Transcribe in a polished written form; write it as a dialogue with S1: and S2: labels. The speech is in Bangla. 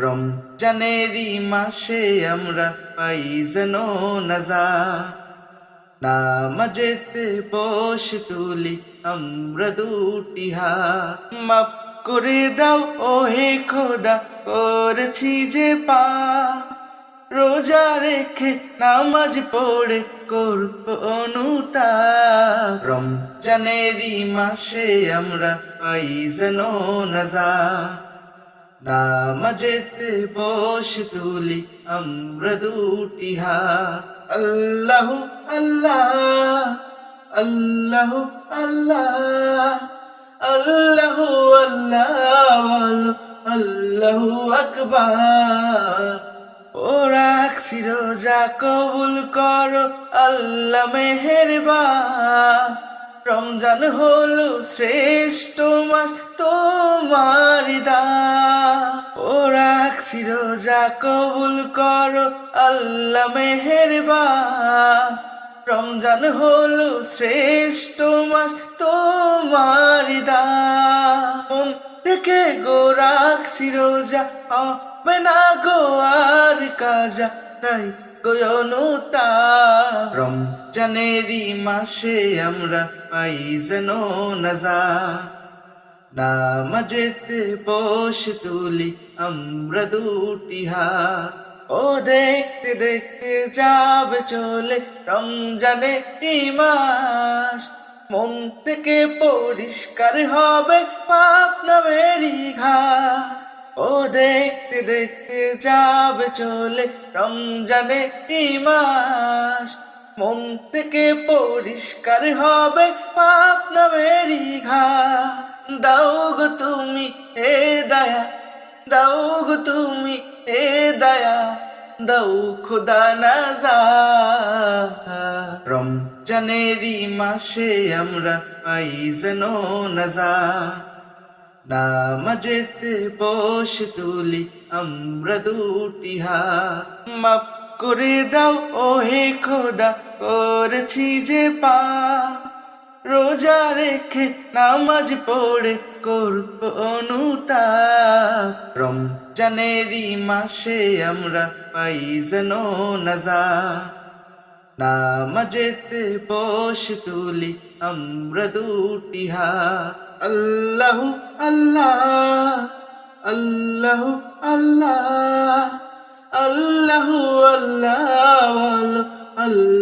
S1: রমজানেরই মাসে আমরা পাই যেন নাজাত, নামাজেতে বসে তুলি আমরা দুটি হাত। মাফ করে দাও ও হে খোদা, করেছি যে পাপ, রোজা রেখে নামাজ পড়ে করব অনুতাপ। রমজানেরই মাসে আমরা পাই যেন নাজাত, নামাজেতে বসে তুলি আমরা দুটি হাত। আল্লাহু আল্লাহ, আল্লাহু আল্লাহ, আল্লাহু আল্লাহ, আল্লাহু আকবার। ও রাখছি রোজা কবুল করো আল্লাহ মেহেরবান, রমজান হলো শ্রেষ্ঠ মাস তোমার দান। ও রাখছি রোজা কবুল করো আল্লাহ মেহেরবান, রমজান হলো শ্রেষ্ঠ মাস তোমার দান। মন থেকে গো রাখছি রোজা, হবে না গো আর কাজা, তাই অনুতাপ। রমজানেরই মাসে আমরা পাই যেন নাজাত, নামাজেতে বসে তুলি আমরা দুটি হাত। ও দেখতে দেখতে যাবে চলে রমজানেরই মাস, মন থেকে পরিষ্কার হবে পাপ নামেরই ঘাট। ও দেখতে দেখতে যাবে চলে রমজানেরই মাস, মন থেকে পরিষ্কার হবে পাপ নামেরই ঘাট। দাও গো তুমি হে দয়া, দাও গো তুমি হে দয়া, দাও খোদা নাজাত। রমজানেরই মাসে আমরা পাই যেন নাজাত, নামাজেতে বসে তুলি আমরা দুটি হাত। মাফ করে দাও ও হে খোদা, করেছি যে পাপ, রোজা রেখে নামাজ পড়ে করব অনুতাপ। রমজানেরই মাসে আমরা পাই যেন নাজাত, নামাজেতে বসে তুলি আমরা দুটি হাত। আল্লাহু আল্লাহ, আল্লাহু আল্লাহ, আল্লাহু আল্লাহ, আল্লাহ।